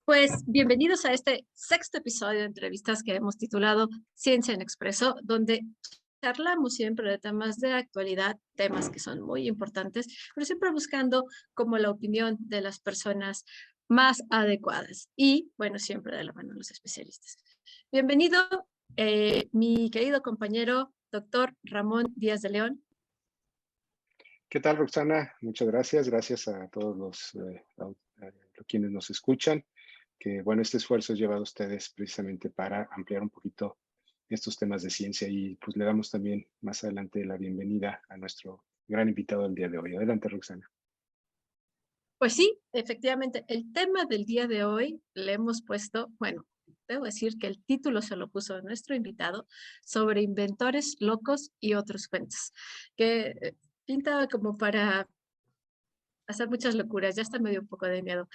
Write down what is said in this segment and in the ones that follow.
Pues bienvenidos a este sexto episodio de entrevistas que hemos titulado Ciencia en Expreso, donde charlamos siempre de temas de actualidad, temas que son muy importantes, pero siempre buscando como la opinión de las personas más adecuadas y, bueno, siempre de la mano de los especialistas. Bienvenido, mi querido compañero, doctor Ramón Díaz de León. ¿Qué tal, Roxana? Muchas gracias. Gracias a todos quienes nos escuchan. Que bueno, este esfuerzo es llevado a ustedes precisamente para ampliar un poquito estos temas de ciencia y pues le damos también más adelante la bienvenida a nuestro gran invitado del día de hoy. Adelante, Roxana. Pues sí, efectivamente, el tema del día de hoy le hemos puesto, bueno, debo decir que el título se lo puso nuestro invitado sobre inventores locos y otros cuentos, que pinta como para hacer muchas locuras, ya está medio un poco de miedo.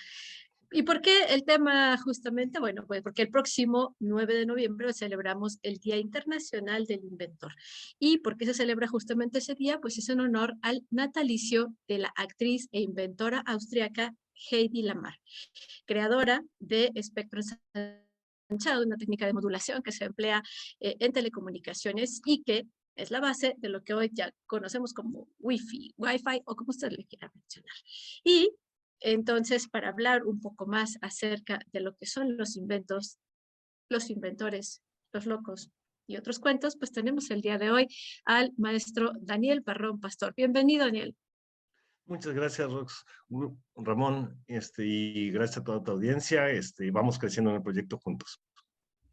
¿Y por qué el tema justamente? Bueno, pues porque el próximo 9 de noviembre celebramos el Día Internacional del Inventor. ¿Y por qué se celebra justamente ese día? Pues es en honor al natalicio de la actriz e inventora austriaca Heidi Lamar, creadora de espectro ensanchado, una técnica de modulación que se emplea en telecomunicaciones y que es la base de lo que hoy ya conocemos como Wi-Fi o como usted le quiera mencionar. Y entonces, para hablar un poco más acerca de lo que son los inventos, los inventores, los locos y otros cuentos, pues tenemos el día de hoy al maestro Daniel Barrón Pastor. Bienvenido, Daniel. Muchas gracias, Ramón, y gracias a toda tu audiencia, y vamos creciendo en el proyecto juntos.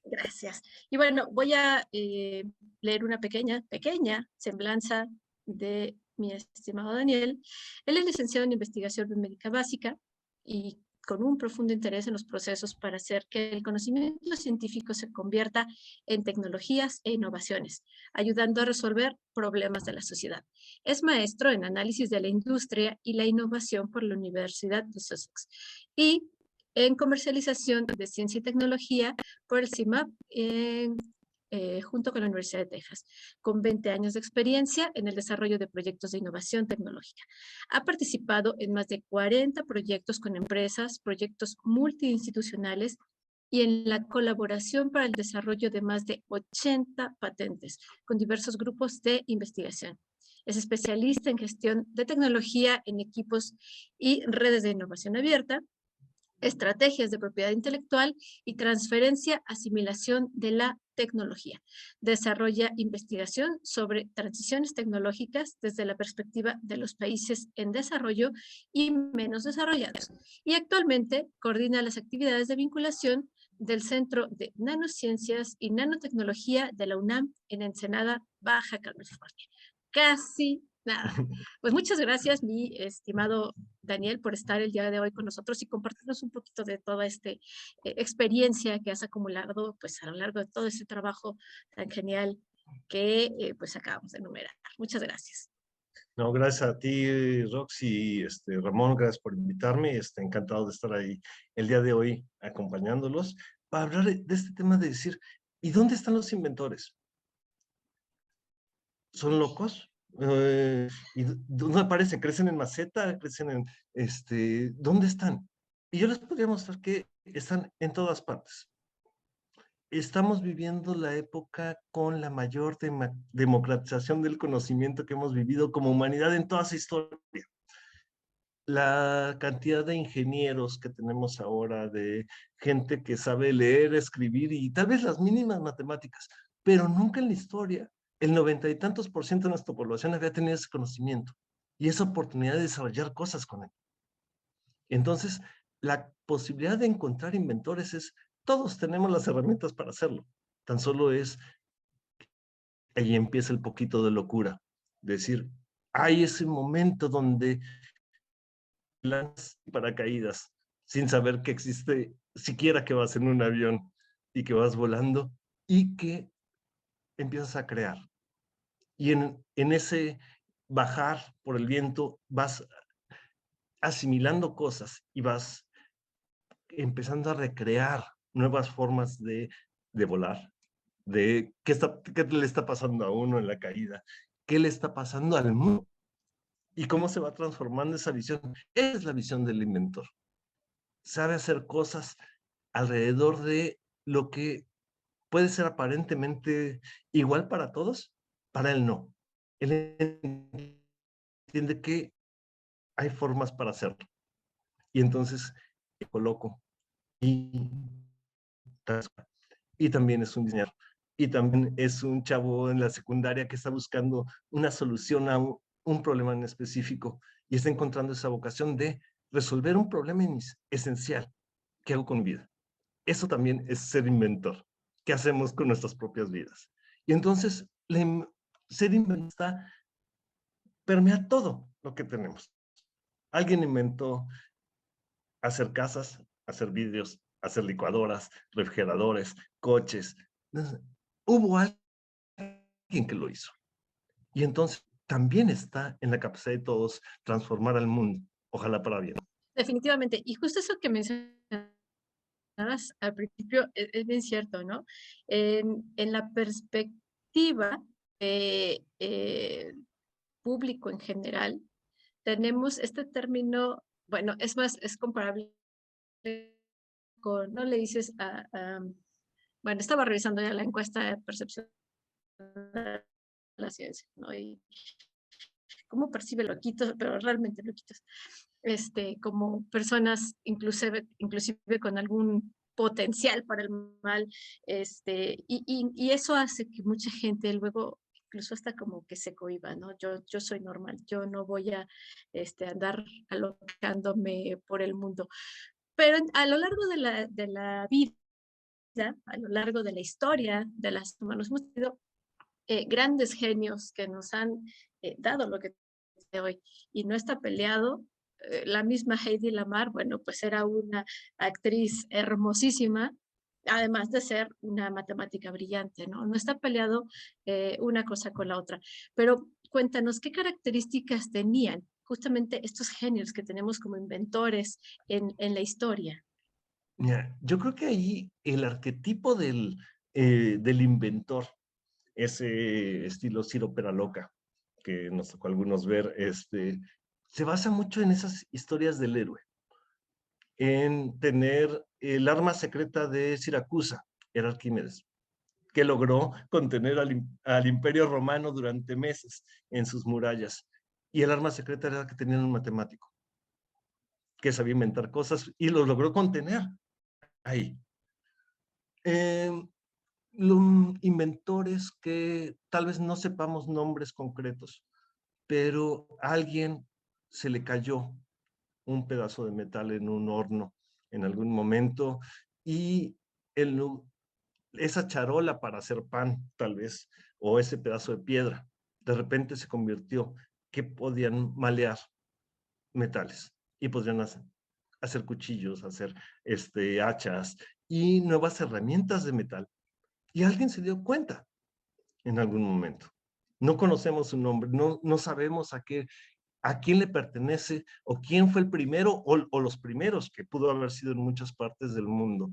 Gracias. Y bueno, voy a leer una pequeña semblanza de mi estimado Daniel. Él es licenciado en investigación médica básica y con un profundo interés en los procesos para hacer que el conocimiento científico se convierta en tecnologías e innovaciones, ayudando a resolver problemas de la sociedad. Es maestro en análisis de la industria y la innovación por la Universidad de Sussex y en comercialización de ciencia y tecnología por el CIMAP junto con la Universidad de Texas, con 20 años de experiencia en el desarrollo de proyectos de innovación tecnológica. Ha participado en más de 40 proyectos con empresas, proyectos multiinstitucionales y en la colaboración para el desarrollo de más de 80 patentes con diversos grupos de investigación. Es especialista en gestión de tecnología en equipos y redes de innovación abierta, estrategias de propiedad intelectual y transferencia, asimilación de la tecnología. Desarrolla investigación sobre transiciones tecnológicas desde la perspectiva de los países en desarrollo y menos desarrollados. Y actualmente coordina las actividades de vinculación del Centro de Nanociencias y Nanotecnología de la UNAM en Ensenada, Baja California. Casi nada. Pues muchas gracias, mi estimado Daniel, por estar el día de hoy con nosotros y compartirnos un poquito de toda esta experiencia que has acumulado pues, a lo largo de todo ese trabajo tan genial que pues acabamos de enumerar. Muchas gracias. No, gracias a ti, Roxy, Ramón, gracias por invitarme. Encantado de estar ahí el día de hoy acompañándolos para hablar de este tema de decir, ¿y dónde están los inventores? ¿Son locos? ¿Y dónde aparecen? ¿Crecen en maceta? ¿Crecen en, dónde están? Y yo les podría mostrar que están en todas partes. Estamos viviendo la época con la mayor democratización del conocimiento que hemos vivido como humanidad en toda su historia. La cantidad de ingenieros que tenemos ahora, de gente que sabe leer, escribir y tal vez las mínimas matemáticas, pero nunca en la historia el 90 y tantos % de nuestra población había tenido ese conocimiento y esa oportunidad de desarrollar cosas con él. Entonces, la posibilidad de encontrar inventores es, todos tenemos las herramientas para hacerlo. Tan solo es, ahí empieza el poquito de locura. Decir, hay ese momento donde lanzas paracaídas sin saber que existe, siquiera que vas en un avión y que vas volando y que empiezas a crear. Y en ese bajar por el viento vas asimilando cosas y vas empezando a recrear nuevas formas de volar, de qué le está pasando a uno en la caída, qué le está pasando al mundo y cómo se va transformando esa visión. Esa es la visión del inventor. Sabe hacer cosas alrededor de lo que puede ser aparentemente igual para todos, para él no. Él entiende que hay formas para hacerlo. Y entonces me coloco y, y también es un diseñador. Y también es un chavo en la secundaria que está buscando una solución a un problema en específico y está encontrando esa vocación de resolver un problema esencial. ¿Qué hago con mi vida? Eso también es ser inventor. ¿Qué hacemos con nuestras propias vidas? Y entonces, ser inventor permea todo lo que tenemos. Alguien inventó hacer casas, hacer vidrios, hacer licuadoras, refrigeradores, coches. Hubo alguien que lo hizo. Y entonces también está en la capacidad de todos transformar al mundo, ojalá para bien. Definitivamente. Y justo eso que mencionabas al principio es bien cierto, ¿no? En la perspectiva de público en general, tenemos este término, bueno, es más, es comparable con, no le dices bueno, estaba revisando ya la encuesta de percepción de la ciencia, ¿no? Y cómo percibe loquitos, pero realmente loquitos, como personas inclusive con algún potencial para el mal, y eso hace que mucha gente luego incluso hasta como que se cohíba, ¿no? Yo soy normal, yo no voy a andar alocándome por el mundo. Pero a lo largo de la vida, a lo largo de la historia de las humanos, hemos tenido grandes genios que nos han dado lo que de hoy y no está peleado. La misma Heidi Lamar, bueno, pues era una actriz hermosísima, además de ser una matemática brillante, ¿no? No está peleado una cosa con la otra. Pero cuéntanos, ¿qué características tenían justamente estos genios que tenemos como inventores en la historia? Mira, yo creo que ahí el arquetipo del inventor, ese estilo Ciro Peraloca, que nos tocó a algunos ver, se basa mucho en esas historias del héroe, en tener el arma secreta de Siracusa, era Arquímedes, que logró contener al Imperio Romano durante meses en sus murallas. Y el arma secreta era que tenían un matemático, que sabía inventar cosas y lo logró contener ahí. Eh, los inventores que tal vez no sepamos nombres concretos, pero a alguien se le cayó un pedazo de metal en un horno en algún momento y el, esa charola para hacer pan, tal vez, o ese pedazo de piedra, de repente se convirtió que podían malear metales y podrían hacer cuchillos, hacer hachas y nuevas herramientas de metal. Y alguien se dio cuenta en algún momento. No conocemos su nombre, no sabemos a quién le pertenece o quién fue el primero o los primeros, que pudo haber sido en muchas partes del mundo,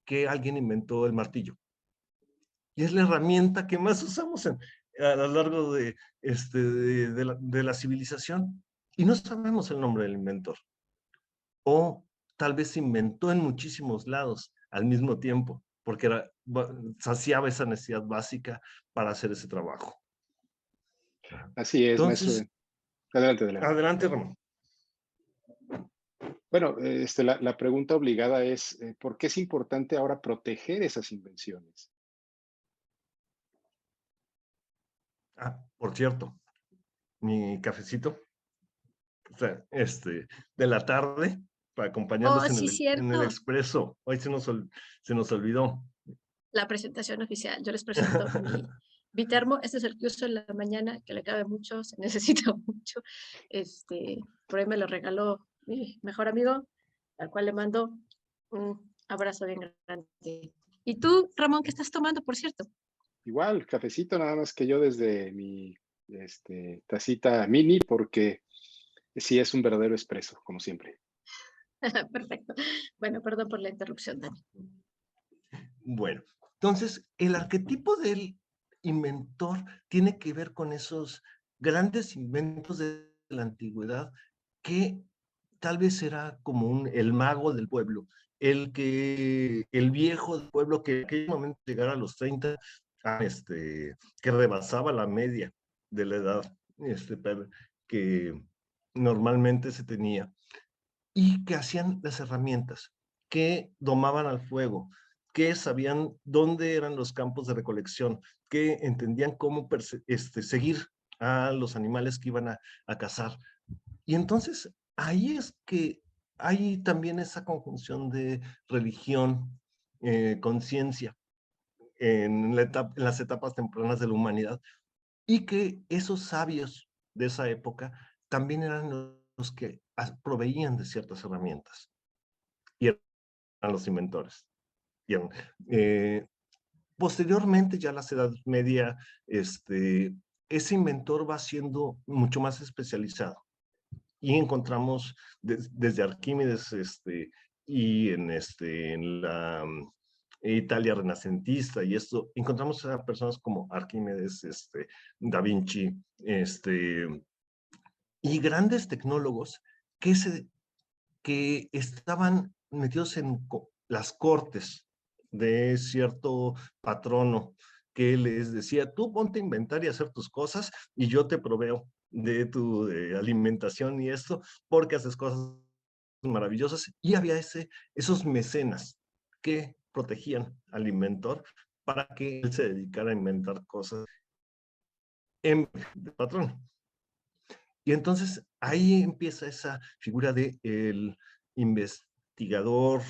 que alguien inventó el martillo. Y es la herramienta que más usamos a lo largo de la civilización. Y no sabemos el nombre del inventor. O tal vez se inventó en muchísimos lados al mismo tiempo, porque saciaba esa necesidad básica para hacer ese trabajo. Así es, maestro. Entonces, Adelante, adelante. adelante, Ramón. Bueno, la pregunta obligada es, ¿por qué es importante ahora proteger esas invenciones? Por cierto, mi cafecito, o sea, de la tarde, para Oh, acompañarlos sí, en el cierto. expreso. Hoy se nos olvidó. La presentación oficial. Yo les presento mi termo. Este es el que uso en la mañana, que le cabe mucho, se necesita mucho. Por ahí me lo regaló mi mejor amigo, al cual le mando un abrazo bien grande. ¿Y tú, Ramón, qué estás tomando, por cierto? Igual, cafecito, nada más que yo desde mi tacita mini, porque sí es un verdadero espresso, como siempre. Perfecto. Bueno, perdón por la interrupción, Dani. Bueno, entonces el arquetipo del inventor tiene que ver con esos grandes inventos de la antigüedad que tal vez era como el mago del pueblo el viejo del pueblo que en aquel momento llegara a los 30, que rebasaba la media de la edad que normalmente se tenía, y que hacían las herramientas, que domaban al fuego, que sabían dónde eran los campos de recolección, que entendían cómo seguir a los animales que iban a cazar. Y entonces ahí es que hay también esa conjunción de religión, conciencia en las etapas tempranas de la humanidad, y que esos sabios de esa época también eran los que proveían de ciertas herramientas y eran los inventores. Bien. Posteriormente, ya la Edad Media, ese inventor va siendo mucho más especializado y encontramos desde Arquímedes y en la Italia renacentista y esto, encontramos a personas como Arquímedes, Da Vinci, y grandes tecnólogos que estaban metidos en las cortes de cierto patrono que les decía, tú ponte a inventar y hacer tus cosas y yo te proveo de tu alimentación y esto, porque haces cosas maravillosas. Y había esos mecenas que protegían al inventor para que él se dedicara a inventar cosas en patrón. Y entonces ahí empieza esa figura de el investigador,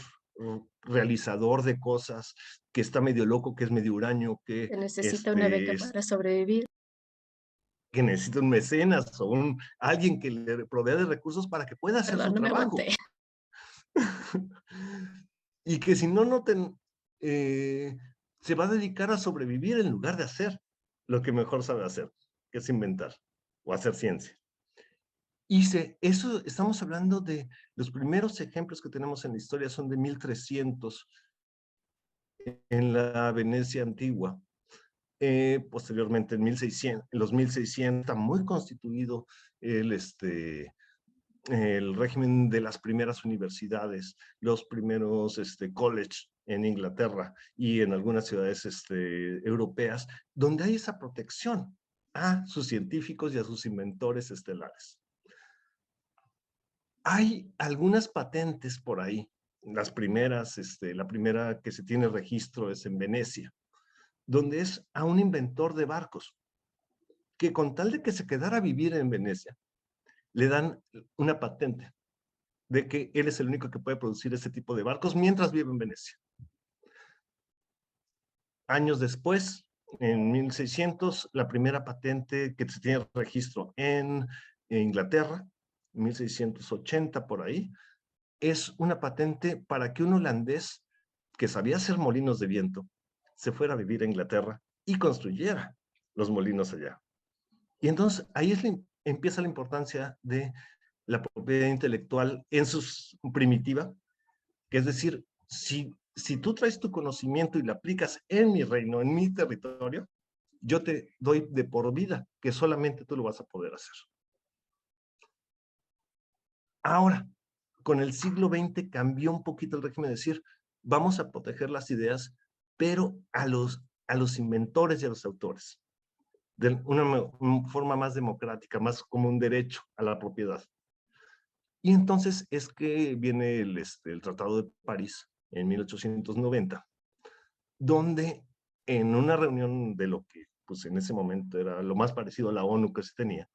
realizador de cosas, que está medio loco, que es medio huraño, Que necesita una beca para sobrevivir. que necesita un mecenas o alguien que le provea de recursos para que pueda hacer Perdón, su no me trabajo. aguanté. Y que si no, se va a dedicar a sobrevivir en lugar de hacer lo que mejor sabe hacer, que es inventar o hacer ciencia. Y eso estamos hablando de los primeros ejemplos que tenemos en la historia, son de 1300 en la Venecia antigua. Posteriormente en 1600, en los 1600 está muy constituido el régimen de las primeras universidades, los primeros college en Inglaterra y en algunas ciudades europeas, donde hay esa protección a sus científicos y a sus inventores estelares. Hay algunas patentes por ahí. Las primeras, la primera que se tiene registro es en Venecia, donde es a un inventor de barcos, que con tal de que se quedara a vivir en Venecia, le dan una patente de que él es el único que puede producir ese tipo de barcos mientras vive en Venecia. Años después, en 1600, la primera patente que se tiene registro en Inglaterra, 1680 por ahí, es una patente para que un holandés que sabía hacer molinos de viento se fuera a vivir a Inglaterra y construyera los molinos allá. Y entonces ahí empieza la importancia de la propiedad intelectual en su primitiva, que es decir, si tú traes tu conocimiento y lo aplicas en mi reino, en mi territorio, yo te doy de por vida que solamente tú lo vas a poder hacer. Ahora, con el siglo XX cambió un poquito el régimen de decir, vamos a proteger las ideas, pero a los inventores y a los autores, de una forma más democrática, más como un derecho a la propiedad. Y entonces es que viene el Tratado de París en 1890, donde en una reunión de lo que pues en ese momento era lo más parecido a la ONU que se tenía,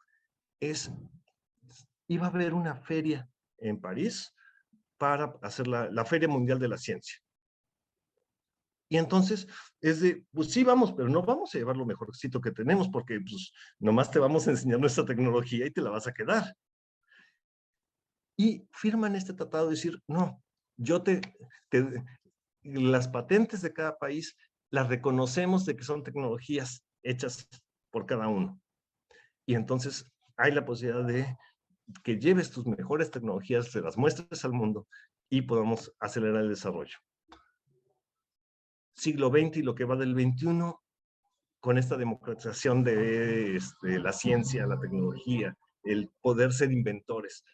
iba a haber una feria en París para hacer la Feria Mundial de la Ciencia. Y entonces es de, pues sí vamos, pero no vamos a llevar lo mejorcito que tenemos porque pues nomás te vamos a enseñar nuestra tecnología y te la vas a quedar. Y firman este tratado de decir, no, yo las patentes de cada país las reconocemos de que son tecnologías hechas por cada uno. Y entonces hay la posibilidad de que lleves tus mejores tecnologías, te las muestres al mundo y podamos acelerar el desarrollo. Siglo XX y lo que va del XXI, con esta democratización de la ciencia, la tecnología, el poder ser inventores.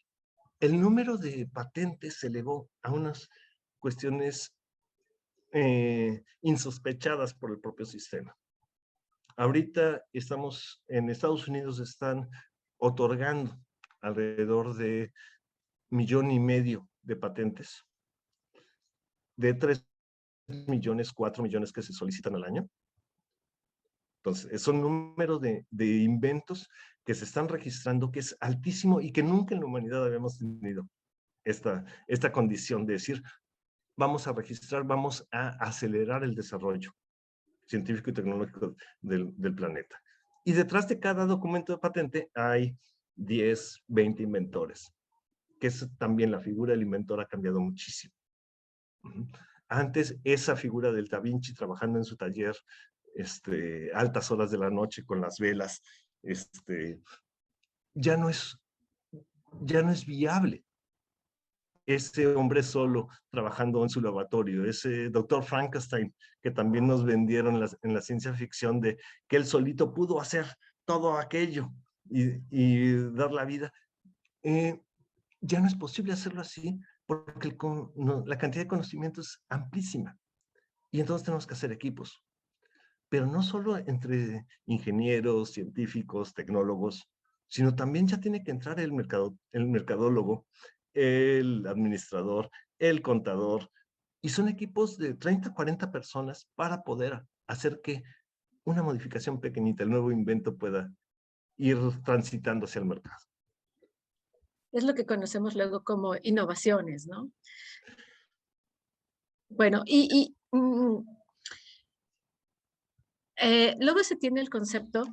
El número de patentes se elevó a unos cuestiones insospechadas por el propio sistema. Ahorita estamos, en Estados Unidos están otorgando alrededor de 1,5 millones de patentes, de 3 millones, 4 millones que se solicitan al año. Entonces, son números de inventos que se están registrando, que es altísimo y que nunca en la humanidad habíamos tenido esta condición de decir, vamos a registrar, vamos a acelerar el desarrollo científico y tecnológico del planeta. Y detrás de cada documento de patente hay 10, 20 inventores, que es también la figura del inventor ha cambiado muchísimo. Antes, esa figura del Da Vinci trabajando en su taller, altas horas de la noche con las velas, ya no es viable. Ese hombre solo trabajando en su laboratorio, ese doctor Frankenstein que también nos vendieron en la ciencia ficción de que él solito pudo hacer todo aquello y dar la vida, ya no es posible hacerlo así porque la cantidad de conocimiento es amplísima y entonces tenemos que hacer equipos, pero no solo entre ingenieros, científicos, tecnólogos, sino también ya tiene que entrar el mercadólogo, el administrador, el contador, y son equipos de 30, 40 personas para poder hacer que una modificación pequeñita, el nuevo invento pueda ir transitando hacia el mercado. Es lo que conocemos luego como innovaciones, ¿no? Bueno, luego se tiene el concepto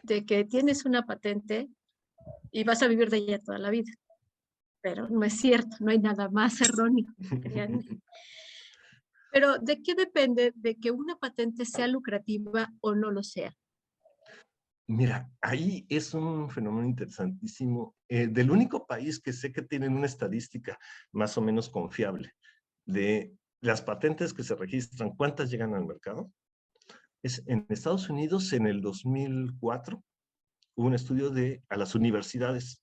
de que tienes una patente y vas a vivir de ella toda la vida. Pero no es cierto, no hay nada más erróneo, créanme. Pero ¿de qué depende de que una patente sea lucrativa o no lo sea? Mira, ahí es un fenómeno interesantísimo. Del único país que sé que tienen una estadística más o menos confiable de las patentes que se registran, ¿cuántas llegan al mercado? Es en Estados Unidos, en el 2004, hubo un estudio a las universidades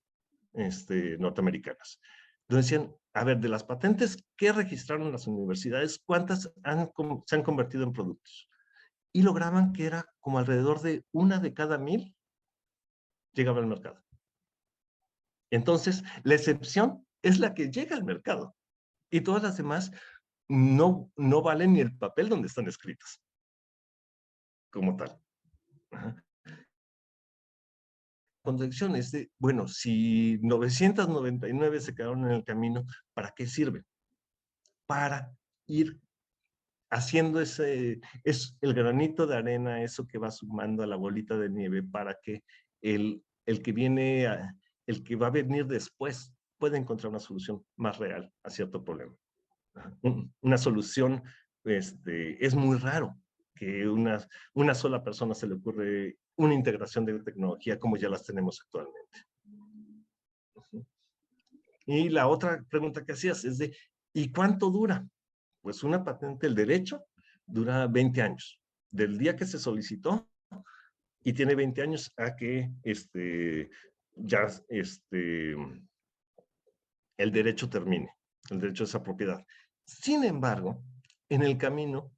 norteamericanas, donde decían, a ver, de las patentes que registraron las universidades, ¿cuántas se han convertido en productos? Y lograban que era como alrededor de 1 de cada 1,000 llegaba al mercado. Entonces, la excepción es la que llega al mercado. Y todas las demás no valen ni el papel donde están escritas, como tal. Ajá. Contradicción es de, bueno, si 999 se quedaron en el camino, ¿para qué sirven? Para ir haciendo es el granito de arena, eso que va sumando a la bolita de nieve para que el que va a venir después pueda encontrar una solución más real a cierto problema. Una solución, es muy raro que una sola persona se le ocurre una integración de tecnología como ya las tenemos actualmente. Y la otra pregunta que hacías es de, ¿y cuánto dura? Pues una patente, el derecho, dura 20 años. Del día que se solicitó y tiene 20 años a que ya el derecho termine, el derecho a esa propiedad. Sin embargo, en el camino,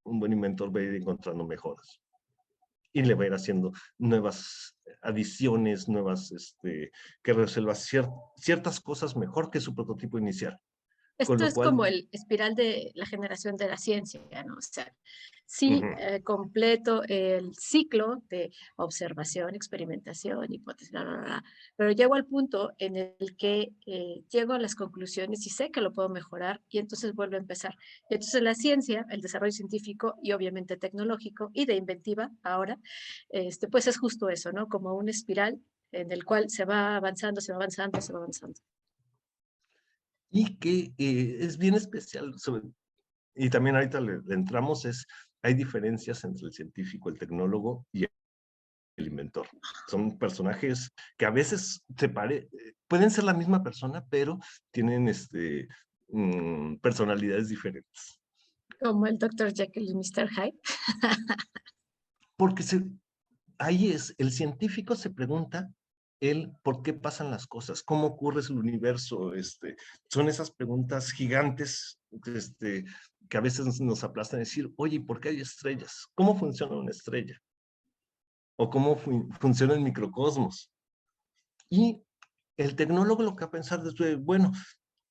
un buen inventor va a ir encontrando mejoras y le va a ir haciendo nuevas adiciones, que resuelva ciertas cosas mejor que su prototipo inicial. Con Esto lo es cual, como el espiral de la generación de la ciencia, ¿no? O sea, sí, completo el ciclo de observación, experimentación, hipótesis, bla, bla, bla, pero llego al punto en el que llego a las conclusiones y sé que lo puedo mejorar y entonces vuelvo a empezar. Y entonces la ciencia, el desarrollo científico y obviamente tecnológico y de inventiva ahora, pues es justo eso, ¿no? Como un espiral en el cual se va avanzando, se va avanzando, se va avanzando. y que es bien especial, y también ahorita le entramos, hay diferencias entre el científico, el tecnólogo y el inventor. Son personajes que a veces pueden ser la misma persona, pero tienen personalidades diferentes. Como el Dr. Jekyll y Mr. Hyde. Porque ahí el científico se pregunta el por qué pasan las cosas, cómo ocurre el universo. Son esas preguntas gigantes que a veces nos aplastan decir, oye, ¿por qué hay estrellas? ¿Cómo funciona una estrella? ¿O cómo funciona el microcosmos? Y el tecnólogo lo que va a pensar después, bueno,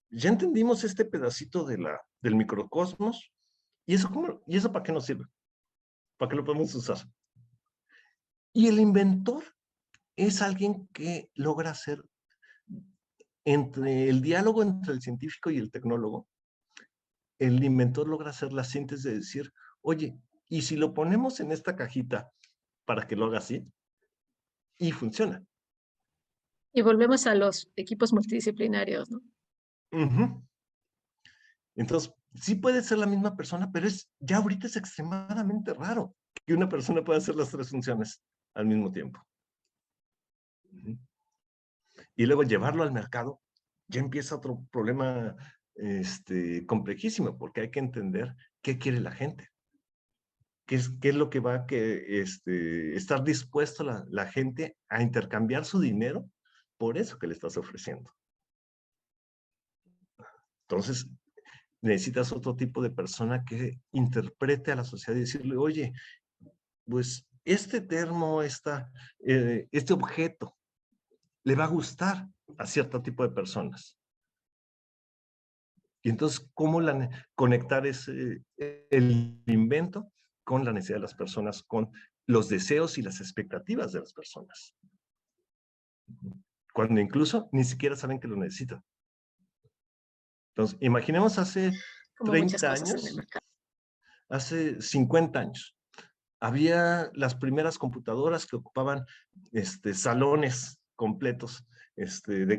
ya entendimos este pedacito del microcosmos, ¿y eso para qué nos sirve? ¿Para qué lo podemos usar? Y el inventor es alguien que logra hacer entre el diálogo entre el científico y el tecnólogo, el inventor logra hacer la síntesis de decir, oye, ¿y si lo ponemos en esta cajita para que lo haga así? Y funciona. Y volvemos a los equipos multidisciplinarios, ¿no? Entonces, sí puede ser la misma persona, pero ya ahorita es extremadamente raro que una persona pueda hacer las tres funciones al mismo tiempo. Y luego llevarlo al mercado, ya empieza otro problema complejísimo, porque hay que entender qué quiere la gente. ¿Qué es lo que va a estar dispuesto la gente a intercambiar su dinero por eso que le estás ofreciendo? Entonces, necesitas otro tipo de persona que interprete a la sociedad y decirle, oye, pues este termo, este objeto, le va a gustar a cierto tipo de personas. Y entonces, ¿cómo conectar el invento con la necesidad de las personas, con los deseos y las expectativas de las personas? Cuando incluso ni siquiera saben que lo necesitan. Entonces, imaginemos hace Como muchas 30 cosas en el años, mercado. hace 50 años, había las primeras computadoras que ocupaban salones completos,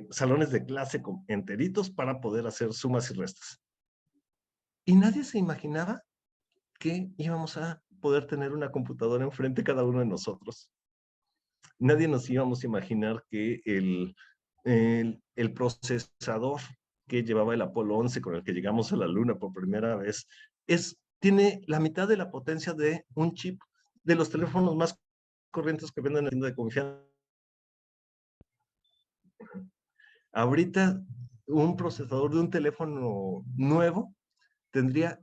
salones de clase enteritos para poder hacer sumas y restas. Y nadie se imaginaba que íbamos a poder tener una computadora enfrente de cada uno de nosotros. Nadie nos íbamos a imaginar que el procesador que llevaba el Apolo 11 con el que llegamos a la Luna por primera vez tiene la mitad de la potencia de un chip de los teléfonos más corrientes que venden en la tienda de confianza. Ahorita un procesador de un teléfono nuevo tendría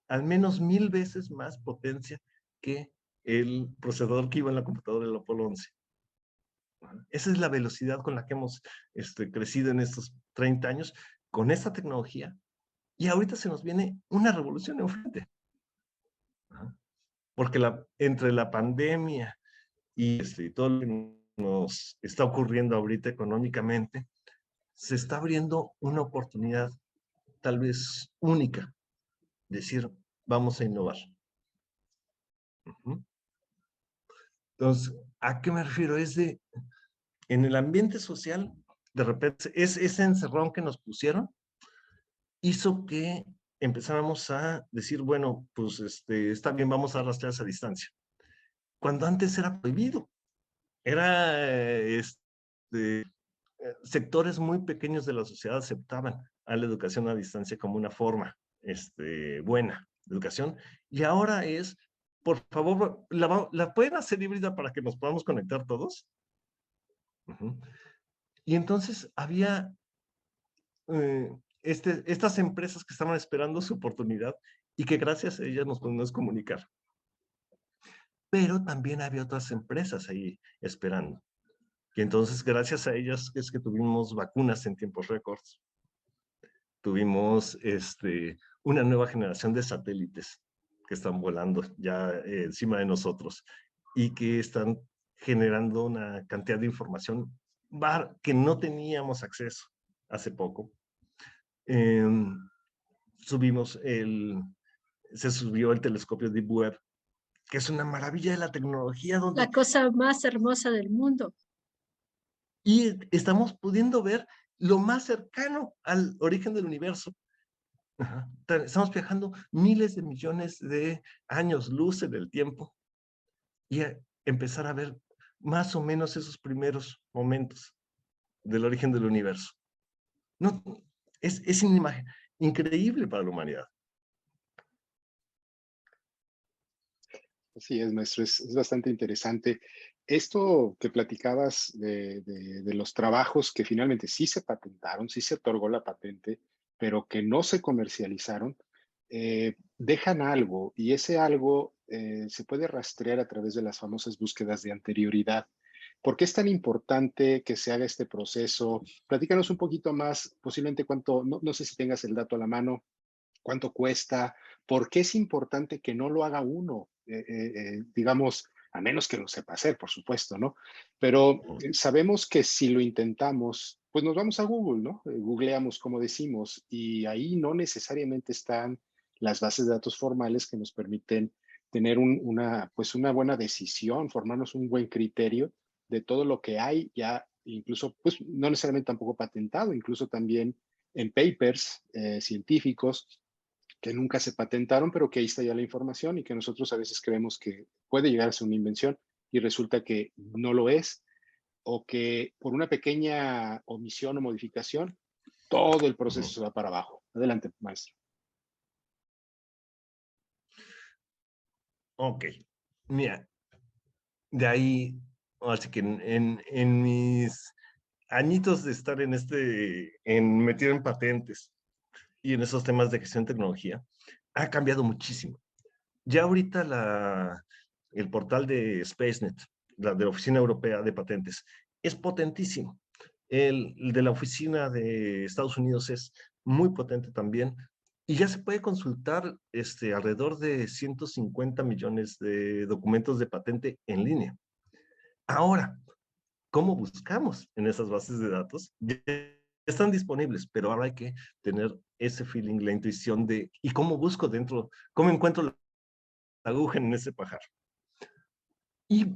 al menos 1000 veces más potencia que el procesador que iba en la computadora del Apolo 11. Esa es la velocidad con la que hemos crecido en estos 30 años con esta tecnología. Y ahorita se nos viene una revolución enfrente. Porque entre la pandemia y todo lo que nos está ocurriendo ahorita económicamente, se está abriendo una oportunidad tal vez única. Decir, vamos a innovar. Entonces, ¿a qué me refiero? En el ambiente social, de repente, ese encerrón que nos pusieron hizo que empezáramos a decir, bueno, pues está bien, vamos a dar las clases a distancia. Cuando antes era prohibido. Era, sectores muy pequeños de la sociedad aceptaban a la educación a distancia como una forma buena de educación. Y ahora por favor, ¿la pueden hacer híbrida para que nos podamos conectar todos? Y entonces había estas empresas que estaban esperando su oportunidad y que gracias a ellas nos podemos comunicar. Pero también había otras empresas ahí esperando. Y entonces, gracias a ellas, es que tuvimos vacunas en tiempos récords. Tuvimos una nueva generación de satélites que están volando ya encima de nosotros y que están generando una cantidad de información que no teníamos acceso hace poco. Se subió el telescopio Deep Web, que es una maravilla de la tecnología. La cosa más hermosa del mundo. Y estamos pudiendo ver lo más cercano al origen del universo. Estamos viajando miles de millones de años luz en el tiempo y empezar a ver más o menos esos primeros momentos del origen del universo. No, es increíble para la humanidad. Así es, maestro, es bastante interesante. esto que platicabas de los trabajos que finalmente sí se patentaron, sí se otorgó la patente, pero que no se comercializaron, dejan algo y ese algo se puede rastrear a través de las famosas búsquedas de anterioridad. ¿Por qué es tan importante que se haga este proceso? Platícanos un poquito más, posiblemente cuánto, no sé si tengas el dato a la mano, cuánto cuesta, por qué es importante que no lo haga uno, digamos, a menos que lo sepa hacer, por supuesto, ¿no? Pero sabemos que si lo intentamos, pues nos vamos a Google, ¿no? Googleamos, como decimos, y ahí no necesariamente están las bases de datos formales que nos permiten tener pues una buena decisión, formarnos un buen criterio de todo lo que hay ya, incluso, pues no necesariamente tampoco patentado, incluso también en papers científicos que nunca se patentaron, pero que ahí está ya la información y que nosotros a veces creemos que puede llegar a ser una invención y resulta que no lo es, o que por una pequeña omisión o modificación, todo el proceso se va para abajo. Adelante, maestro. Ok, mira, de ahí, así que en mis añitos de estar metido en patentes y en esos temas de gestión de tecnología, ha cambiado muchísimo. Ya ahorita el portal de SpaceNet, de la Oficina Europea de Patentes, es potentísimo. El de la Oficina de Estados Unidos es muy potente también. Y ya se puede consultar alrededor de 150 millones de documentos de patente en línea. Ahora, ¿cómo buscamos en esas bases de datos? Ya están disponibles, pero ahora hay que tener ese feeling, la intuición ¿y cómo busco cómo encuentro la aguja en ese pajar? Y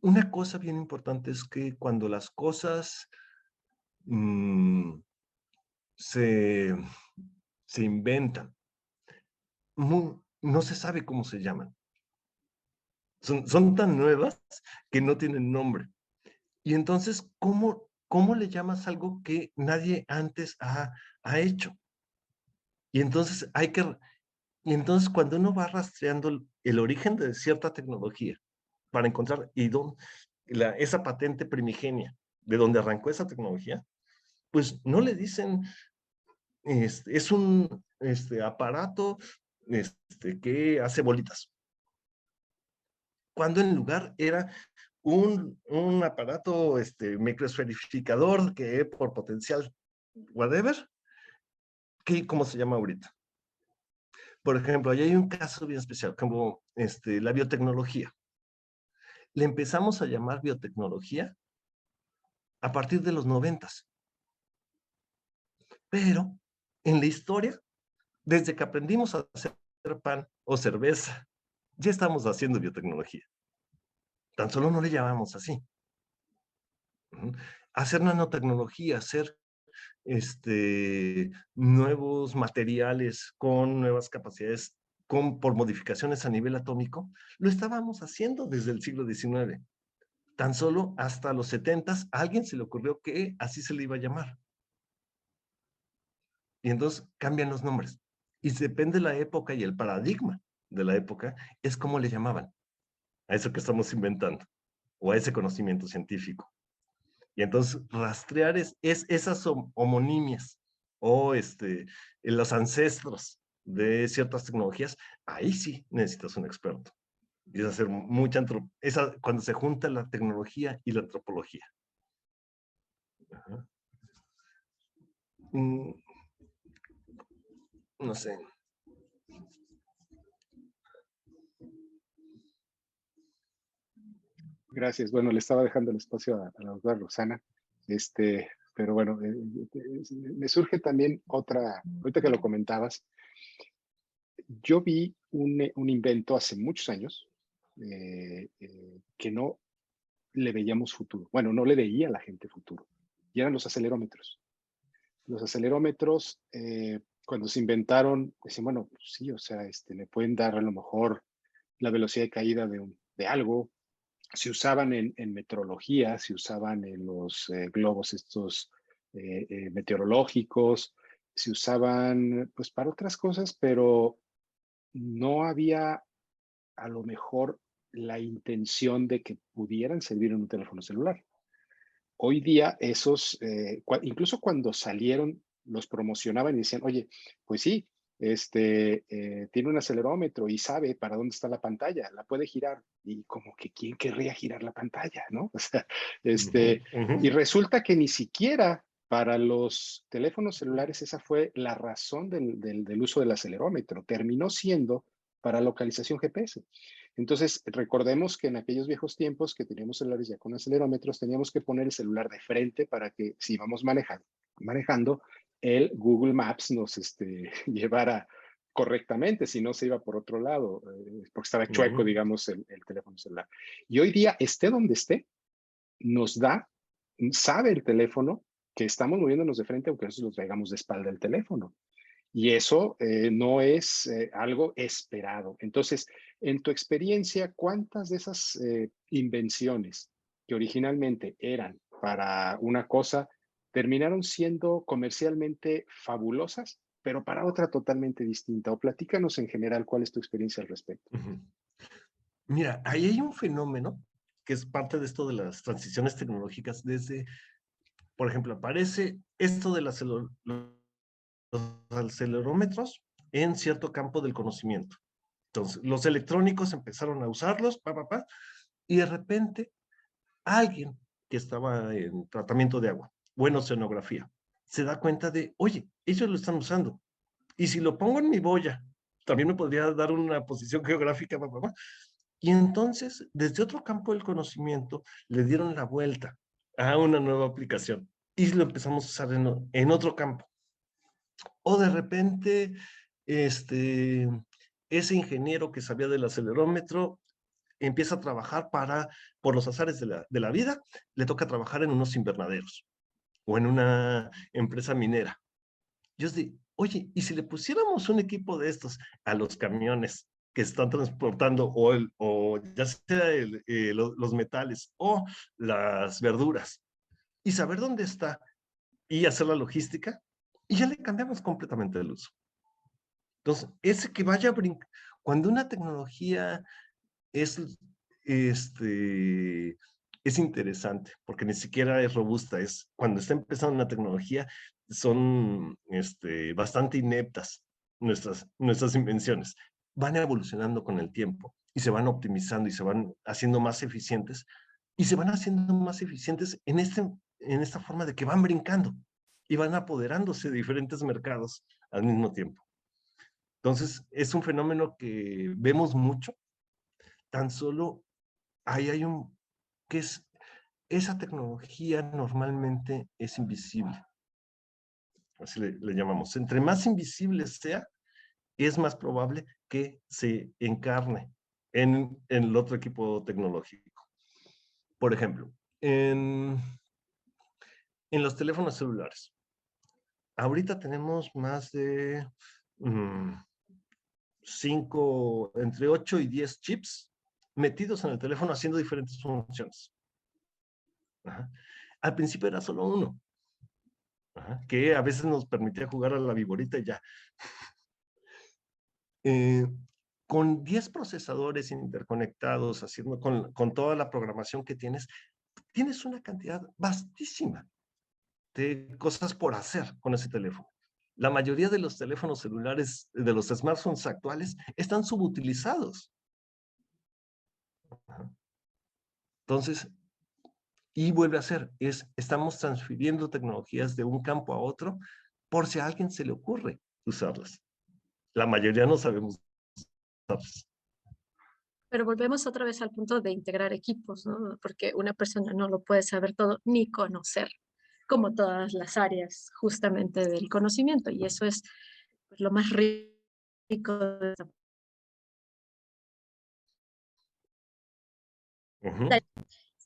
una cosa bien importante es que cuando las cosas se inventan, no se sabe cómo se llaman. Son tan nuevas que no tienen nombre. Y entonces, ¿cómo le llamas algo que nadie antes ha hecho? Y entonces cuando uno va rastreando el origen de cierta tecnología para encontrar esa patente primigenia de donde arrancó esa tecnología, pues no le dicen, es un aparato que hace bolitas. Cuando en lugar era un aparato microesferificador que por potencial, whatever, ¿cómo se llama ahorita? Por ejemplo, ahí hay un caso bien especial, como la biotecnología. Le empezamos a llamar biotecnología a partir de los 90s. Pero en la historia, desde que aprendimos a hacer pan o cerveza, ya estamos haciendo biotecnología. Tan solo no le llamamos así. Hacer nanotecnología, hacer nuevos materiales con nuevas capacidades, por modificaciones a nivel atómico, lo estábamos haciendo desde el siglo XIX. Tan solo hasta los 70s, a alguien se le ocurrió que así se le iba a llamar. Y entonces cambian los nombres. Y depende de la época y el paradigma de la época, es como le llamaban a eso que estamos inventando, o a ese conocimiento científico. Y entonces rastrear es esas homonimias o los ancestros de ciertas tecnologías, ahí sí necesitas un experto. Y es hacer cuando se junta la tecnología y la antropología. No sé. Gracias. Bueno, le estaba dejando el espacio a la doctora Roxana. Pero bueno, me surge también ahorita que lo comentabas, yo vi un invento hace muchos años que no le veíamos futuro. Bueno, no le veía a la gente futuro. Y eran los acelerómetros. Los acelerómetros, cuando se inventaron, decían, bueno, pues sí, o sea, le pueden dar a lo mejor la velocidad de caída de algo. Se usaban en meteorología, se usaban en los globos estos meteorológicos, se usaban pues para otras cosas, pero no había a lo mejor la intención de que pudieran servir en un teléfono celular. Hoy día esos, incluso cuando salieron, los promocionaban y decían, oye, pues sí, tiene un acelerómetro y sabe para dónde está la pantalla, la puede girar. Y como que, ¿quién querría girar la pantalla, no? O sea, y resulta que ni siquiera para los teléfonos celulares esa fue la razón del uso del acelerómetro. Terminó siendo para localización GPS. Entonces, recordemos que en aquellos viejos tiempos que teníamos celulares ya con acelerómetros, teníamos que poner el celular de frente para que si íbamos manejando, el Google Maps nos llevara correctamente, si no se iba por otro lado, porque estaba chueco, digamos, el teléfono celular. Y hoy día, esté donde esté, sabe el teléfono que estamos moviéndonos de frente, aunque nosotros lo traigamos de espalda el teléfono. Y eso no es algo esperado. Entonces, en tu experiencia, ¿cuántas de esas invenciones que originalmente eran para una cosa terminaron siendo comercialmente fabulosas, pero para otra totalmente distinta? O platícanos en general cuál es tu experiencia al respecto. Mira, ahí hay un fenómeno que es parte de esto de las transiciones tecnológicas. Desde, por ejemplo, aparece esto de los acelerómetros en cierto campo del conocimiento. Entonces, los electrónicos empezaron a usarlos, y de repente alguien que estaba en tratamiento de agua o en oceanografía se da cuenta de, oye, ellos lo están usando. Y si lo pongo en mi boya, también me podría dar una posición geográfica, Y entonces, desde otro campo del conocimiento, le dieron la vuelta a una nueva aplicación y lo empezamos a usar en otro campo. O de repente, ese ingeniero que sabía del acelerómetro empieza a trabajar por los azares de la vida, le toca trabajar en unos invernaderos o en una empresa minera. Yo digo, oye, ¿y si le pusiéramos un equipo de estos a los camiones que están transportando o ya sea los metales o las verduras y saber dónde está y hacer la logística? Y ya le cambiamos completamente el uso. Entonces, ese que vaya a brincar, cuando una tecnología es interesante, porque ni siquiera es robusta, cuando está empezando una tecnología, son bastante ineptas nuestras invenciones. Van evolucionando con el tiempo y se van optimizando y se van haciendo más eficientes y se van haciendo más eficientes en esta forma de que van brincando y van apoderándose de diferentes mercados al mismo tiempo. Entonces, es un fenómeno que vemos mucho. Tan solo ahí hay esa tecnología normalmente es invisible. Así le llamamos. Entre más invisible sea, es más probable que se encarne en el otro equipo tecnológico. Por ejemplo, en los teléfonos celulares. Ahorita tenemos más de entre 8 y 10 chips metidos en el teléfono haciendo diferentes funciones. Ajá. Al principio era solo uno, que a veces nos permitía jugar a la viborita y ya. Con 10 procesadores interconectados, haciendo con toda la programación que tienes una cantidad vastísima de cosas por hacer con ese teléfono. La mayoría de los teléfonos celulares, de los smartphones actuales, están subutilizados. Entonces, y vuelve a ser, estamos transfiriendo tecnologías de un campo a otro por si a alguien se le ocurre usarlas. La mayoría no sabemos usarlas. Pero volvemos otra vez al punto de integrar equipos, ¿no? Porque una persona no lo puede saber todo ni conocer, como todas las áreas justamente del conocimiento. Y eso es pues, lo más rico de esta.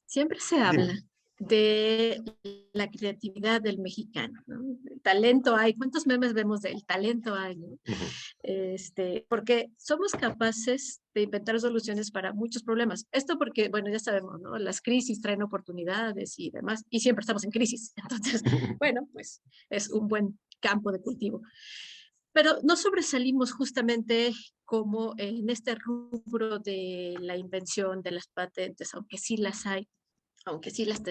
Siempre se habla de la creatividad del mexicano, ¿no? El talento hay, ¿cuántos memes vemos del talento hay, ¿no? Porque somos capaces de inventar soluciones para muchos problemas. Esto porque, bueno, ya sabemos, ¿no? Las crisis traen oportunidades y demás, y siempre estamos en crisis. Entonces, bueno, pues es un buen campo de cultivo. Pero no sobresalimos justamente como en este rubro de la invención de las patentes, aunque sí las hay, aunque sí las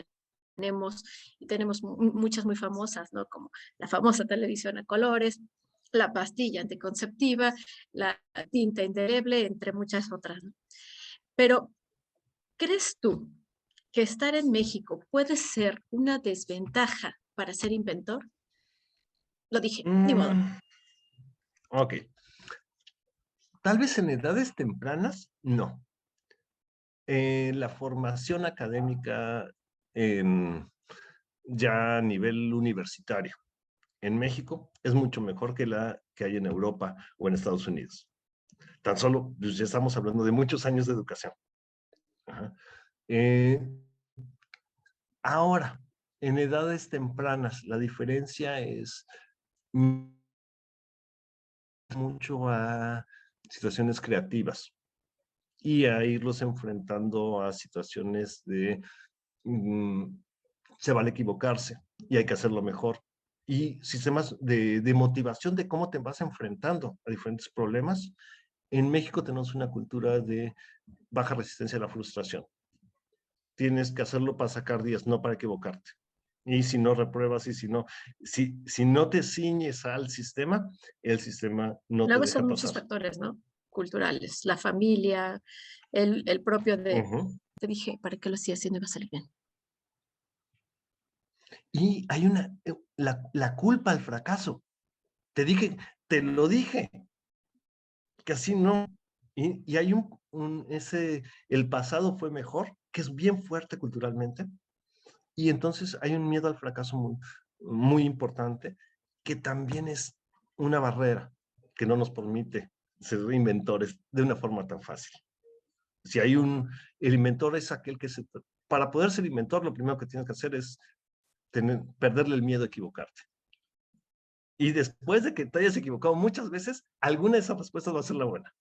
tenemos, y tenemos muchas muy famosas, ¿no? Como la famosa televisión a colores, la pastilla anticonceptiva, la tinta indeleble, entre muchas otras, ¿no? Pero, ¿crees tú que estar en México puede ser una desventaja para ser inventor? Lo dije, ni modo. Ok. Tal vez en edades tempranas, no. La formación académica ya a nivel universitario en México es mucho mejor que la que hay en Europa o en Estados Unidos. Tan solo, pues ya estamos hablando de muchos años de educación. Ajá. Ahora, en edades tempranas, la diferencia es mucho a situaciones creativas y a irlos enfrentando a situaciones de se vale equivocarse y hay que hacerlo mejor. Y sistemas de motivación de cómo te vas enfrentando a diferentes problemas. En México tenemos una cultura de baja resistencia a la frustración. Tienes que hacerlo para sacar 10, no para equivocarte. Y si no repruebas y si no te ciñes al sistema, el sistema no te Luego deja son muchos pasar. factores, ¿no? Culturales, la familia, el propio de, te dije, ¿para qué lo hacía si no iba a salir bien? Y hay la culpa al fracaso. Te lo dije, que así no. Y hay el pasado fue mejor, que es bien fuerte culturalmente, y entonces hay un miedo al fracaso muy, muy importante, que también es una barrera que no nos permite ser inventores de una forma tan fácil. Si hay el inventor es aquel que para poder ser inventor, lo primero que tienes que hacer es perderle el miedo a equivocarte. Y después de que te hayas equivocado muchas veces, alguna de esas respuestas va a ser la buena.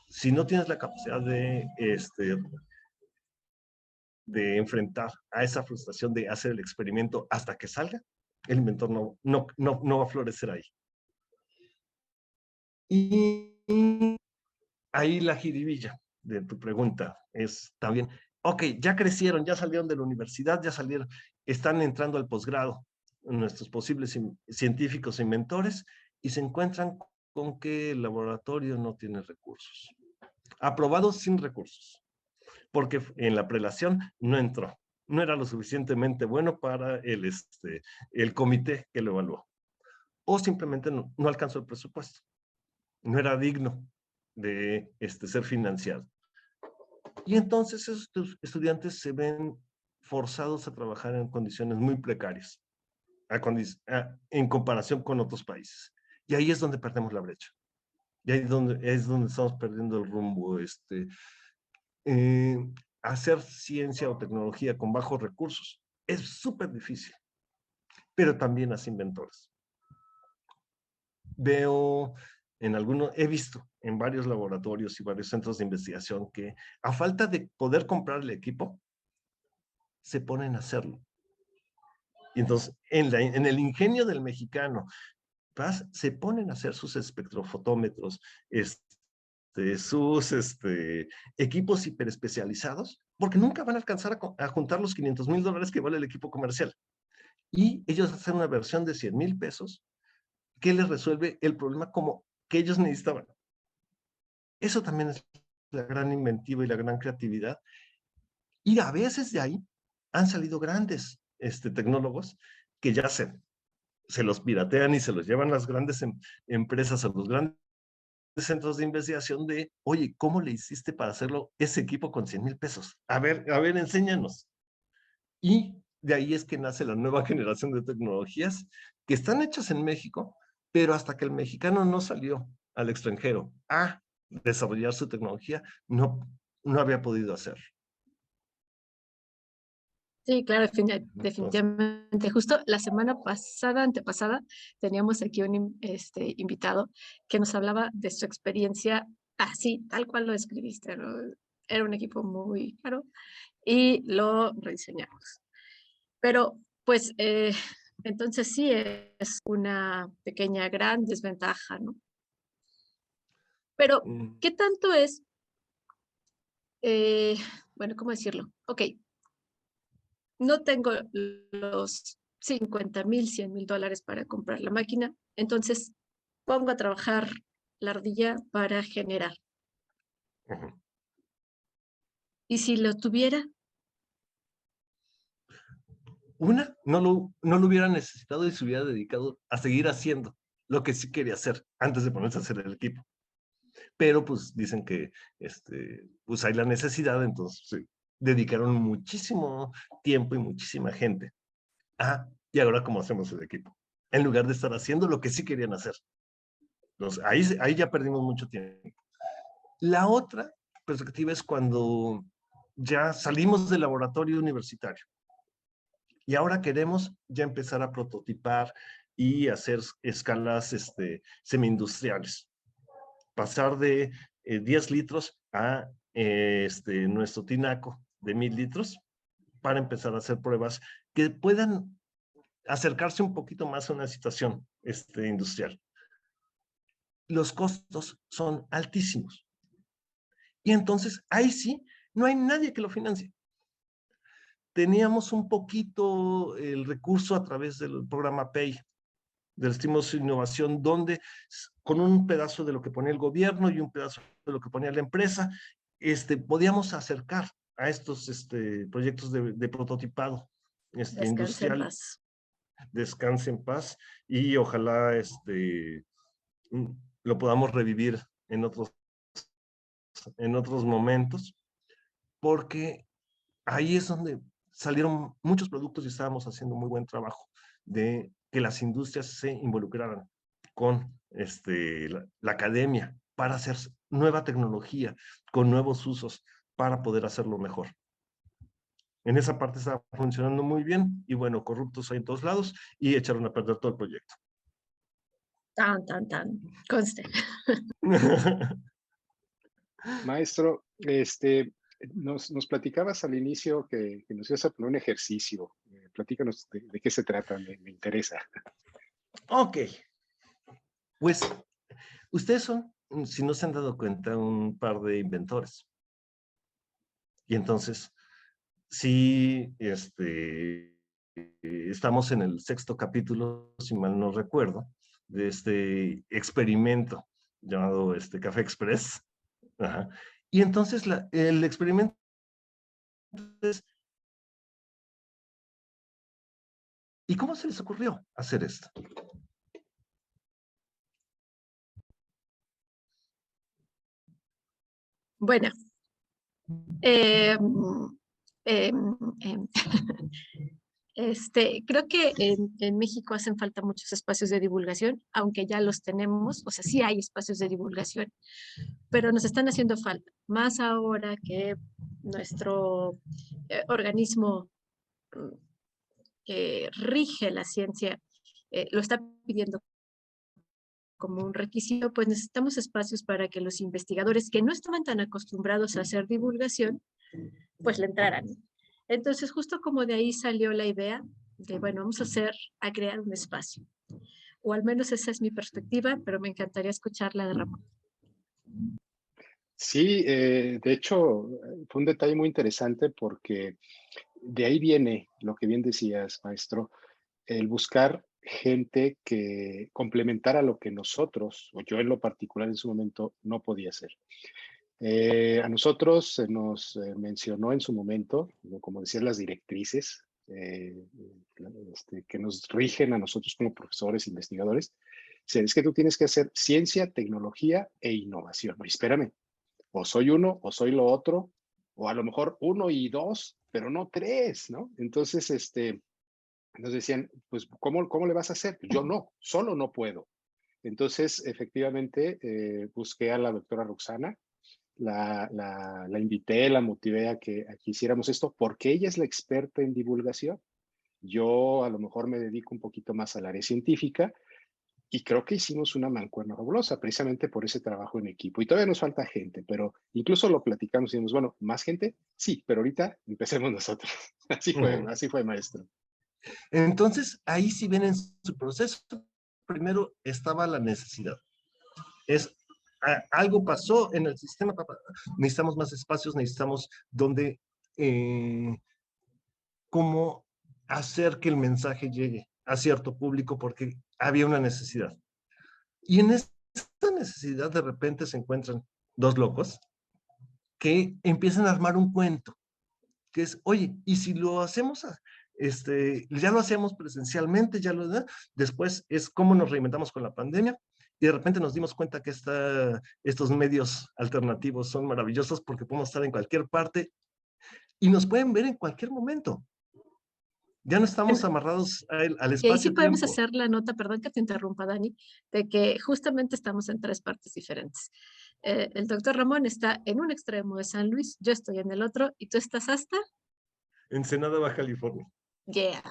Si no tienes la capacidad de enfrentar a esa frustración de hacer el experimento hasta que salga, el inventor no va a florecer ahí. Y ahí la jiribilla de tu pregunta es también, ok, ya crecieron, ya salieron de la universidad, ya salieron, están entrando al posgrado, nuestros posibles científicos e inventores, y se encuentran con que el laboratorio no tiene recursos. Aprobados sin recursos, porque en la prelación no entró, no era lo suficientemente bueno para el comité que lo evaluó, o simplemente no alcanzó el presupuesto, no era digno de ser financiado. Y entonces esos estudiantes se ven forzados a trabajar en condiciones muy precarias en comparación con otros países. Y ahí es donde perdemos la brecha. Y ahí es donde estamos perdiendo el rumbo. Hacer ciencia o tecnología con bajos recursos es súper difícil, pero también hace inventores. He visto en varios laboratorios y varios centros de investigación que a falta de poder comprar el equipo, se ponen a hacerlo. Y entonces, en el ingenio del mexicano, se ponen a hacer sus espectrofotómetros, sus equipos hiperespecializados, porque nunca van a alcanzar a juntar los $500,000 que vale el equipo comercial. Y ellos hacen una versión de $100,000 que les resuelve el problema como que ellos necesitaban. Eso también es la gran inventiva y la gran creatividad. Y a veces de ahí han salido grandes tecnólogos que ya se los piratean y se los llevan las grandes empresas a los grandes centros de investigación oye, ¿cómo le hiciste para hacerlo ese equipo con $100,000? A ver, enséñanos. Y de ahí es que nace la nueva generación de tecnologías que están hechas en México, pero hasta que el mexicano no salió al extranjero a desarrollar su tecnología, no había podido hacer. Sí, claro, Entonces, definitivamente. Justo la semana pasada, antepasada, teníamos aquí un invitado que nos hablaba de su experiencia así, tal cual lo escribiste, ¿no? Era un equipo muy caro y lo rediseñamos. Pero, pues, Entonces sí es una pequeña gran desventaja, ¿no? Pero, Mm, ¿qué tanto es, eh, bueno, ¿cómo decirlo? Ok, no tengo los 50,000, 100,000 dólares para comprar la máquina, entonces pongo a trabajar la ardilla para generar. ujú. Y si lo tuviera, No lo hubiera necesitado y se hubiera dedicado a seguir haciendo lo que sí quería hacer antes de ponerse a hacer el equipo. Pero pues dicen que pues hay la necesidad, entonces dedicaron muchísimo tiempo y muchísima gente. Y ahora cómo hacemos el equipo, en lugar de estar haciendo lo que sí querían hacer. Entonces, ahí ya perdimos mucho tiempo. La otra perspectiva es cuando ya salimos del laboratorio universitario y ahora queremos ya empezar a prototipar y hacer escalas semi-industriales. Pasar de 10 litros a nuestro tinaco de 1000 litros para empezar a hacer pruebas que puedan acercarse un poquito más a una situación industrial. Los costos son altísimos. Y entonces, ahí sí, no hay nadie que lo financie. Teníamos un poquito el recurso a través del programa PAY, del estímulo de innovación, donde con un pedazo de lo que ponía el gobierno y un pedazo de lo que ponía la empresa, podíamos acercar a estos proyectos de prototipado descansa en industrial. paz. Descanse en paz y ojalá lo podamos revivir en otros momentos, porque ahí es donde salieron muchos productos y estábamos haciendo muy buen trabajo de que las industrias se involucraran con la academia para hacer nueva tecnología, con nuevos usos, para poder hacerlo mejor. En esa parte estaba funcionando muy bien y bueno, corruptos hay en todos lados y echaron a perder todo el proyecto. Tan, conste. Maestro, nos platicabas al inicio que nos ibas a poner un ejercicio. Platícanos de qué se trata, me interesa. Ok, pues ustedes son, si no se han dado cuenta, un par de inventores. Y entonces, sí, estamos en el 6º capítulo, si mal no recuerdo, de este experimento llamado Café Express. Ajá. Y entonces el experimento es, ¿y cómo se les ocurrió hacer esto? Bueno, eh, eh, eh, creo que en México hacen falta muchos espacios de divulgación, aunque ya los tenemos, o sea, sí hay espacios de divulgación, pero nos están haciendo falta, más ahora que nuestro organismo que rige la ciencia lo está pidiendo como un requisito, pues necesitamos espacios para que los investigadores que no estaban tan acostumbrados a hacer divulgación, pues le entraran. Entonces, justo como de ahí salió la idea de, bueno, a crear un espacio. O al menos esa es mi perspectiva, pero me encantaría escuchar la de Ramón. Sí, de hecho, fue un detalle muy interesante porque de ahí viene lo que bien decías, maestro, el buscar gente que complementara lo que nosotros, o yo en lo particular en su momento, no podía hacer. A nosotros se nos mencionó en su momento, como decían las directrices que nos rigen a nosotros como profesores, investigadores, es que tú tienes que hacer ciencia, tecnología e innovación. Oye, espérame, o soy uno o soy lo otro, o a lo mejor uno y dos, pero no tres, ¿no? Entonces, nos decían, pues, ¿cómo le vas a hacer? Yo no, solo no puedo. Entonces, efectivamente, busqué a la doctora Roxana, la invité, la motivé a que hiciéramos esto, porque ella es la experta en divulgación. Yo a lo mejor me dedico un poquito más al área científica y creo que hicimos una mancuerna fabulosa precisamente por ese trabajo en equipo. Y todavía nos falta gente, pero incluso lo platicamos y dijimos, bueno, ¿más gente? Sí, pero ahorita empecemos nosotros. Así fue, maestro. Entonces, ahí sí ven en su proceso, primero estaba la necesidad. Algo pasó en el sistema, necesitamos más espacios, necesitamos donde, cómo hacer que el mensaje llegue a cierto público porque había una necesidad. Y en esta necesidad de repente se encuentran dos locos que empiezan a armar un cuento, que es, oye, ¿y si lo hacemos, ya lo hacemos presencialmente, después es cómo nos reinventamos con la pandemia, y de repente nos dimos cuenta que estos medios alternativos son maravillosos porque podemos estar en cualquier parte y nos pueden ver en cualquier momento. Ya no estamos amarrados al Y ahí sí podemos espacio-tiempo. hacer la nota, perdón que te interrumpa, Dani, de que justamente estamos en tres partes diferentes. El doctor Ramón está en un extremo de San Luis, yo estoy en el otro, y tú estás hasta... Ensenada, Baja California. Yeah.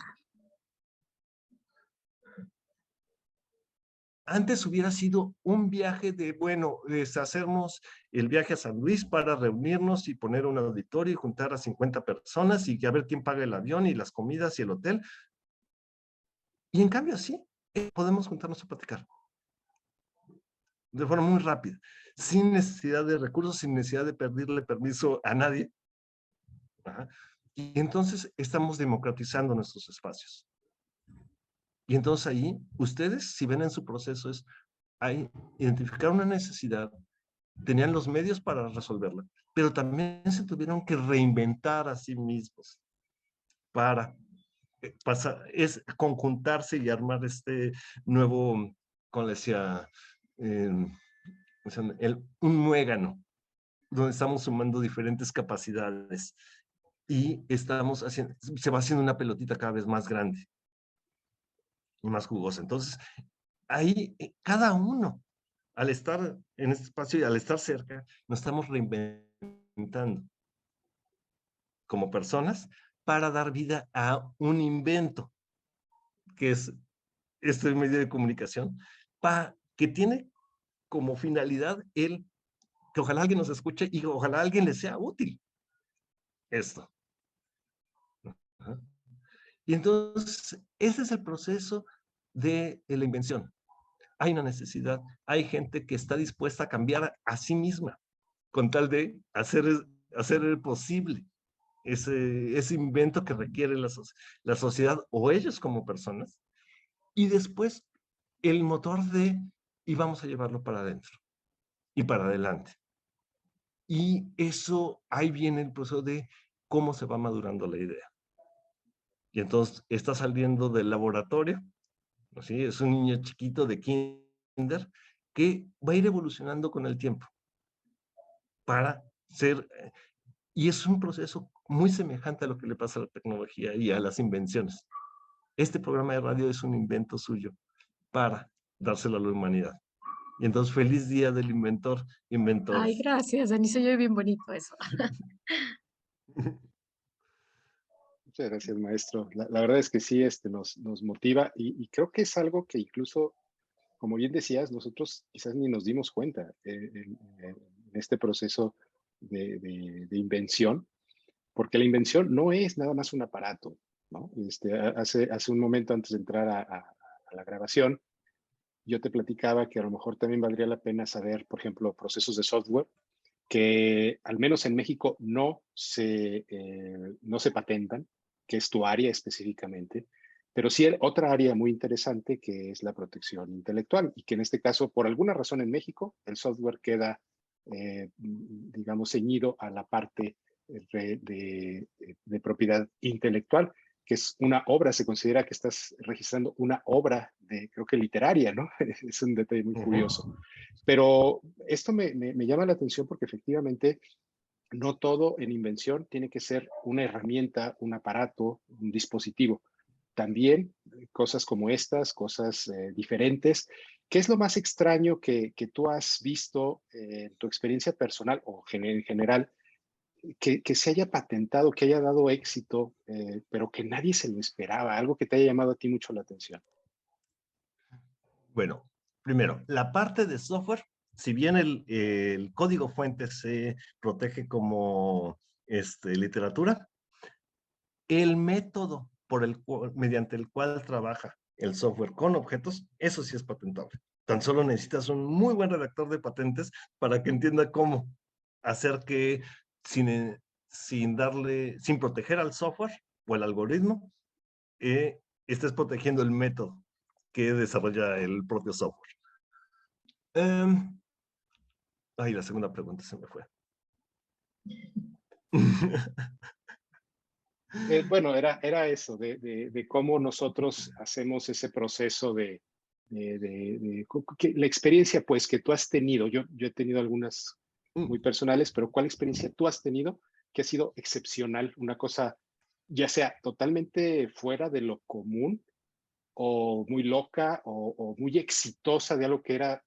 Antes hubiera sido un viaje de, bueno, hacernos el viaje a San Luis para reunirnos y poner un auditorio y juntar a 50 personas y a ver quién paga el avión y las comidas y el hotel. Y en cambio, sí, podemos juntarnos a platicar de forma muy rápida, sin necesidad de recursos, sin necesidad de pedirle permiso a nadie. Ajá. Y entonces estamos democratizando nuestros espacios. Y entonces ahí, ustedes, si ven en su proceso, hay identificar una necesidad, tenían los medios para resolverla, pero también se tuvieron que reinventar a sí mismos para es conjuntarse y armar este nuevo, como le decía, un muégano, donde estamos sumando diferentes capacidades y estamos haciendo, se va haciendo una pelotita cada vez más grande y más jugosa. Entonces, ahí cada uno, al estar en este espacio y al estar cerca, nos estamos reinventando como personas para dar vida a un invento, que es este medio de comunicación, que tiene como finalidad que ojalá alguien nos escuche y ojalá a alguien le sea útil esto. Ajá. Y entonces, ese es el proceso de la invención. Hay una necesidad, hay gente que está dispuesta a cambiar a sí misma con tal de hacer posible ese invento que requiere la sociedad o ellos como personas. Y después el motor y vamos a llevarlo para adentro y para adelante. Y eso, ahí viene el proceso de cómo se va madurando la idea. Y entonces está saliendo del laboratorio, ¿sí? Es un niño chiquito de kinder que va a ir evolucionando con el tiempo para ser, y es un proceso muy semejante a lo que le pasa a la tecnología y a las invenciones. Este programa de radio es un invento suyo para dárselo a la humanidad. Y entonces, feliz día del inventor, Ay, inventores. gracias, Dani, se oye bien bonito eso. Muchas gracias, maestro. La verdad es que sí, nos motiva y creo que es algo que incluso, como bien decías, nosotros quizás ni nos dimos cuenta en este proceso de invención, porque la invención no es nada más un aparato, ¿no? Hace un momento antes de entrar a la grabación, yo te platicaba que a lo mejor también valdría la pena saber, por ejemplo, procesos de software que al menos en México no se patentan, que es tu área específicamente, pero sí otra área muy interesante que es la protección intelectual y que en este caso, por alguna razón en México, el software queda, digamos, ceñido a la parte de propiedad intelectual, que es una obra, se considera que estás registrando una obra creo que literaria, ¿no? Es un detalle muy curioso. Pero esto me llama la atención porque efectivamente no todo en invención tiene que ser una herramienta, un aparato, un dispositivo. También cosas como estas, cosas diferentes. ¿Qué es lo más extraño que tú has visto en tu experiencia personal o en general que se haya patentado, que haya dado éxito, pero que nadie se lo esperaba? Algo que te haya llamado a ti mucho la atención. Bueno, primero, la parte de software, si bien el código fuente se protege como literatura, el método mediante el cual trabaja el software con objetos, eso sí es patentable. Tan solo necesitas un muy buen redactor de patentes para que entienda cómo hacer que sin proteger al software o el algoritmo, estés protegiendo el método que desarrolla el propio software. La segunda pregunta se me fue. Bueno, era eso, de cómo nosotros hacemos ese proceso la experiencia pues que tú has tenido. Yo he tenido algunas muy personales, pero ¿cuál experiencia tú has tenido que ha sido excepcional? Una cosa ya sea totalmente fuera de lo común o muy loca o muy exitosa de algo que era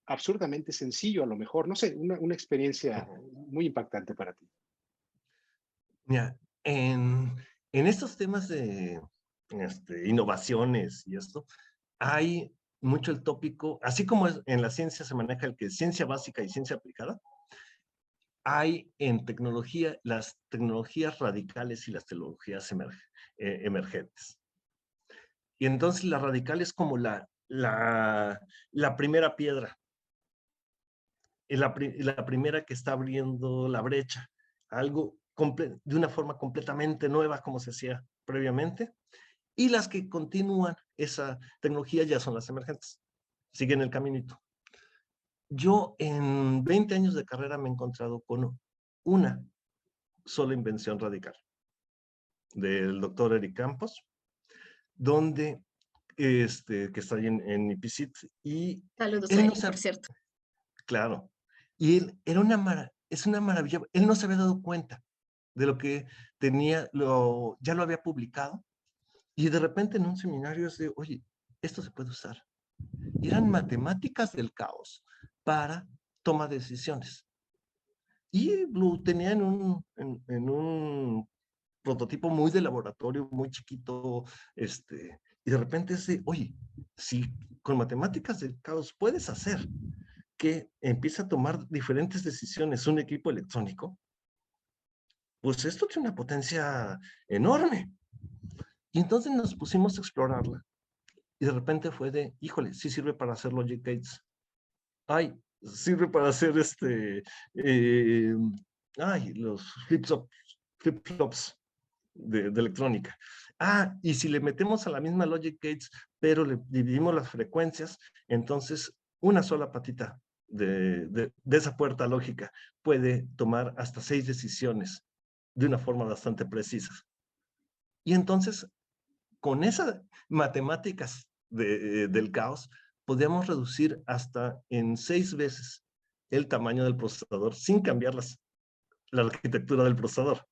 absurdamente sencillo a lo mejor. No sé, una experiencia muy impactante para ti. Mira, en estos temas de innovaciones y esto, hay mucho el tópico, así como en la ciencia se maneja el que es ciencia básica y ciencia aplicada, hay en tecnología las tecnologías radicales y las tecnologías emergentes. Y entonces la radical es como la primera piedra, la primera que está abriendo la brecha, algo de una forma completamente nueva como se hacía previamente, y las que continúan esa tecnología ya son las emergentes, siguen el caminito. Yo en 20 años de carrera me he encontrado con una sola invención radical del doctor Eric Campos, donde que está ahí en IPCIT, y Saludos a él no Eric, se, por cierto. claro, y él era es una maravilla, él no se había dado cuenta de lo que tenía, ya lo había publicado, y de repente en un seminario es de, oye, esto se puede usar. Y eran matemáticas del caos para toma de decisiones. Y lo tenía en un prototipo muy de laboratorio, muy chiquito, y de repente es de, oye, si con matemáticas del caos puedes hacer que empiece a tomar diferentes decisiones un equipo electrónico, pues esto tiene una potencia enorme. Y entonces nos pusimos a explorarla. Y de repente fue de, híjole, sí sirve para hacer logic gates. Ay, sirve para hacer los flip-flops de electrónica. Y si le metemos a la misma logic gates, pero le dividimos las frecuencias, entonces una sola patita de esa puerta lógica puede tomar hasta 6 decisiones de una forma bastante precisa. Y entonces, con esas matemáticas del caos, podíamos reducir hasta en 6 veces el tamaño del procesador sin cambiar la arquitectura del procesador.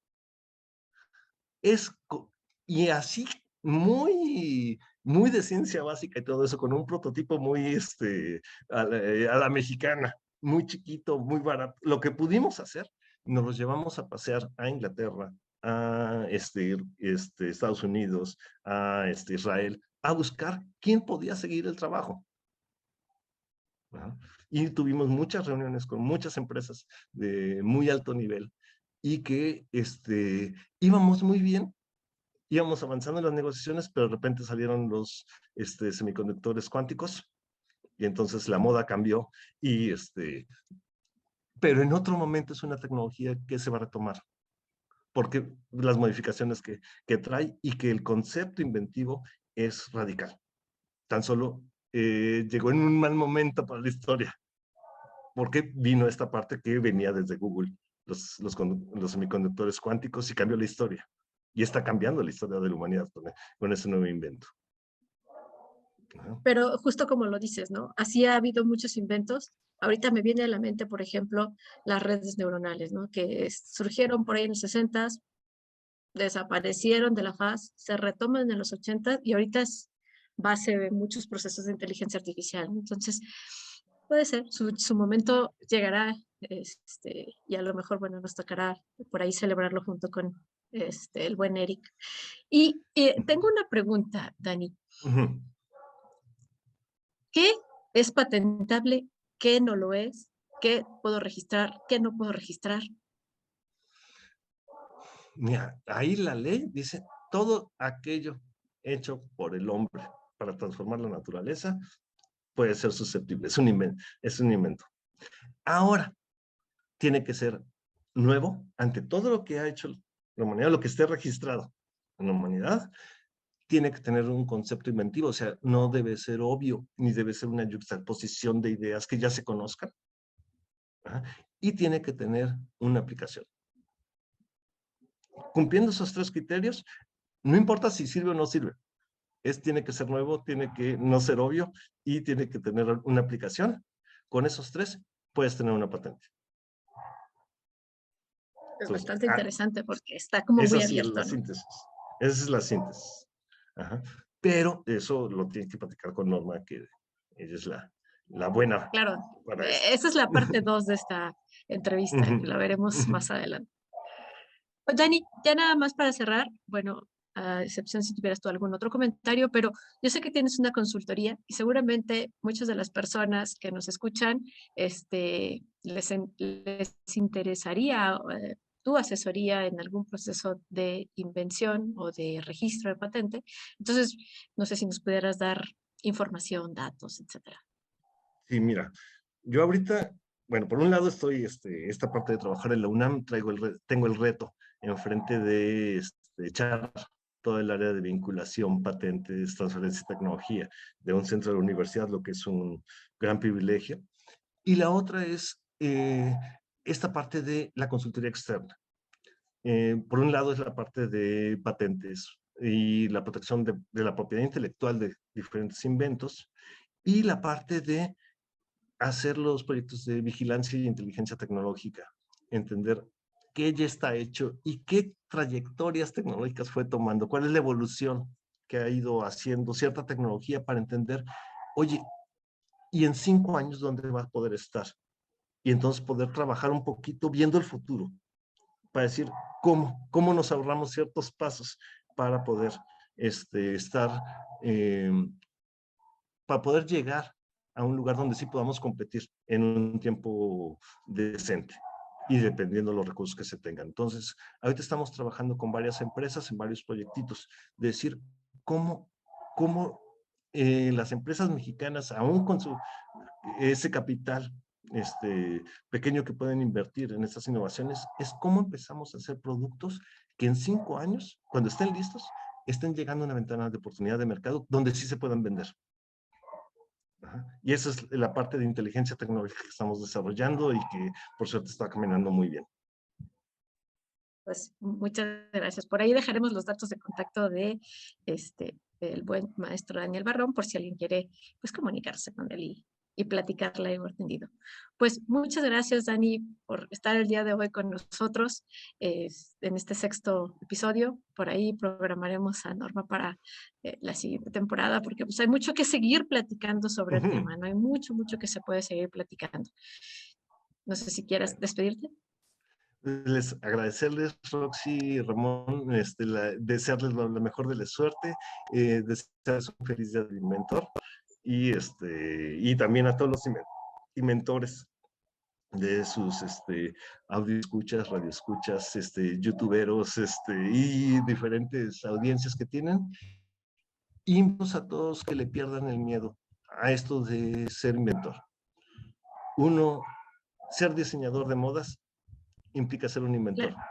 Y así, muy de ciencia básica y todo eso, con un prototipo muy a la mexicana, muy chiquito, muy barato. Lo que pudimos hacer, nos los llevamos a pasear a Inglaterra, a Estados Unidos, a Israel, a buscar quién podía seguir el trabajo. ¿No? Y tuvimos muchas reuniones con muchas empresas de muy alto nivel y que íbamos muy bien, íbamos avanzando en las negociaciones, pero de repente salieron los semiconductores cuánticos y entonces la moda cambió y pero en otro momento es una tecnología que se va a retomar porque las modificaciones que trae y que el concepto inventivo es radical. Tan solo llegó en un mal momento para la historia, porque vino esta parte que venía desde Google, los semiconductores cuánticos, y cambió la historia. Y está cambiando la historia de la humanidad con ese nuevo invento. Pero justo como lo dices, ¿no? Así ha habido muchos inventos. Ahorita me viene a la mente, por ejemplo, las redes neuronales, ¿no? Que surgieron por ahí en los 60s, desaparecieron de la faz, se retoman en los 80s y ahorita es base de muchos procesos de inteligencia artificial. Entonces, puede ser, su momento llegará, y a lo mejor, bueno, nos tocará por ahí celebrarlo junto con el buen Eric. Y tengo una pregunta, Dani. ¿Qué es patentable? ¿Qué no lo es? ¿Qué puedo registrar? ¿Qué no puedo registrar? Mira, ahí la ley dice todo aquello hecho por el hombre para transformar la naturaleza puede ser susceptible, es un invento. Ahora, tiene que ser nuevo ante todo lo que ha hecho la humanidad, lo que esté registrado en la humanidad, tiene que tener un concepto inventivo, o sea, no debe ser obvio, ni debe ser una juxtaposición de ideas que ya se conozcan, ¿ah? Y tiene que tener una aplicación. Cumpliendo esos 3 criterios, no importa si sirve o no sirve, tiene que ser nuevo, tiene que no ser obvio y tiene que tener una aplicación. Con esos 3 puedes tener una patente. Es Entonces, bastante interesante porque está como muy esa sí es abierto, la ¿no? síntesis. Esa es la síntesis. Ajá. Pero eso lo tienes que platicar con Norma, que ella es la buena Claro, para esto. esa es la parte 2 de esta entrevista, que la veremos más adelante. Pues, Dani, ya nada más para cerrar, bueno, a excepción si tuvieras tú algún otro comentario, pero yo sé que tienes una consultoría y seguramente muchas de las personas que nos escuchan, les interesaría tu asesoría en algún proceso de invención o de registro de patente. Entonces, no sé si nos pudieras dar información, datos, etcétera. Sí, mira, yo ahorita, bueno, por un lado estoy, esta parte de trabajar en la UNAM, tengo el reto enfrente de echar todo el área de vinculación, patentes, transferencia y tecnología de un centro de la universidad, lo que es un gran privilegio. Y la otra es esta parte de la consultoría externa. Por un lado es la parte de patentes y la protección de la propiedad intelectual de diferentes inventos, y la parte de hacer los proyectos de vigilancia y inteligencia tecnológica, entender qué ya está hecho y qué trayectorias tecnológicas fue tomando, cuál es la evolución que ha ido haciendo cierta tecnología para entender, oye, ¿y en 5 años dónde va a poder estar? Y entonces poder trabajar un poquito viendo el futuro, para decir cómo nos ahorramos ciertos pasos para poder estar, para poder llegar a un lugar donde sí podamos competir en un tiempo decente y dependiendo de los recursos que se tengan. Entonces, ahorita estamos trabajando con varias empresas en varios proyectitos, de decir cómo las empresas mexicanas, aún con ese capital pequeño que pueden invertir en estas innovaciones, es cómo empezamos a hacer productos que en 5 años, cuando estén listos, estén llegando a una ventana de oportunidad de mercado donde sí se puedan vender. Y esa es la parte de inteligencia tecnológica que estamos desarrollando y que por suerte está caminando muy bien. Pues muchas gracias. Por ahí dejaremos los datos de contacto de el buen maestro Daniel Barrón, por si alguien quiere pues comunicarse con él y platicar largo y tendido. Pues muchas gracias, Dani, por estar el día de hoy con nosotros en este 6º episodio. Por ahí programaremos a Norma para la siguiente temporada, porque pues hay mucho que seguir platicando sobre el tema, ¿no? Hay mucho que se puede seguir platicando. No sé si quieras despedirte. Agradecerles, Roxy y Ramón, desearles la mejor de la suerte, desearles un feliz día del inventor y también a todos los inventores de sus audio escuchas, radio escuchas, youtuberos y diferentes audiencias que tienen. Y a todos que le pierdan el miedo a esto de ser inventor. Uno, ser diseñador de modas implica ser un inventor. Claro.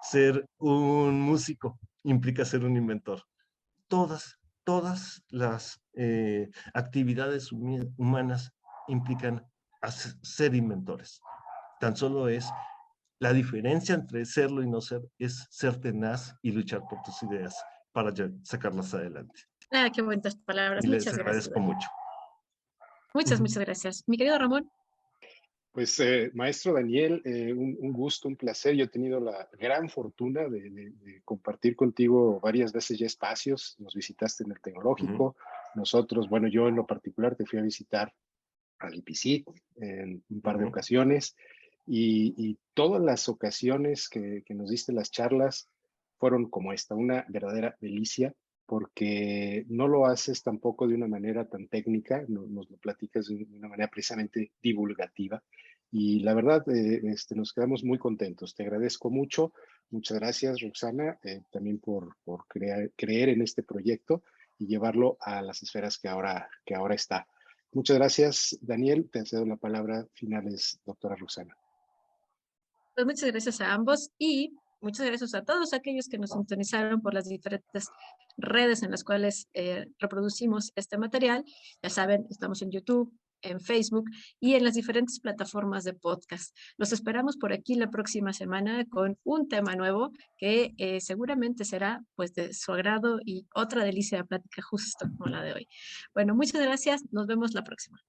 Ser un músico implica ser un inventor. Todas las actividades humanas implican ser inventores. Tan solo es la diferencia entre serlo y no ser, es ser tenaz y luchar por tus ideas para sacarlas adelante. Ah, qué bonitas palabras. Y muchas les agradezco gracias. Mucho. Muchas gracias. Mi querido Ramón. Pues, maestro Daniel, un gusto, un placer. Yo he tenido la gran fortuna de compartir contigo varias veces ya espacios. Nos visitaste en el Tecnológico. Nosotros, bueno, yo en lo particular te fui a visitar al IPICIT en un par de ocasiones. Y todas las ocasiones que nos diste las charlas fueron como esta, una verdadera delicia. porque no lo haces tampoco de una manera tan técnica, nos lo platicas de una manera precisamente divulgativa. Y la verdad, nos quedamos muy contentos. Te agradezco mucho. Muchas gracias, Roxana, también por creer en este proyecto y llevarlo a las esferas que ahora está. Muchas gracias, Daniel. Te cedo la palabra finales, doctora Roxana. Pues muchas gracias a ambos y muchas gracias a todos aquellos que nos sintonizaron por las diferentes redes en las cuales reproducimos este material. Ya saben, estamos en YouTube, en Facebook y en las diferentes plataformas de podcast. Los esperamos por aquí la próxima semana con un tema nuevo que seguramente será pues de su agrado y otra delicia de plática justo como la de hoy. Bueno, muchas gracias. Nos vemos la próxima.